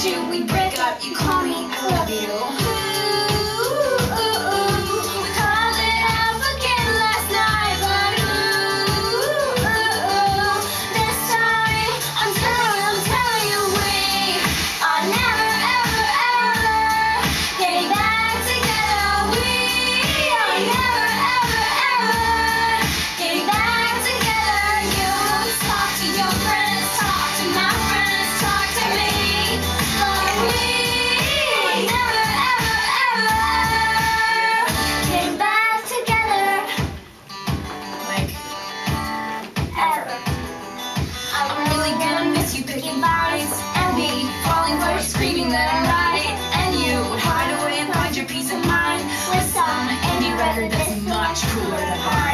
told you we break up, you call me, I love you. We called it off again last night, but this time I'm telling you, we are never, ever, ever getting back together. We are never, ever, ever getting back together. You talk to your friends, talk to my friends, talk to me, but we are never, ever, ever getting back together. Like, ever. I'm really gonna miss you picking fights, and me falling for you, screaming that I'm right, and you would hide away and find your peace of mind with some indie record that's much cooler than mine.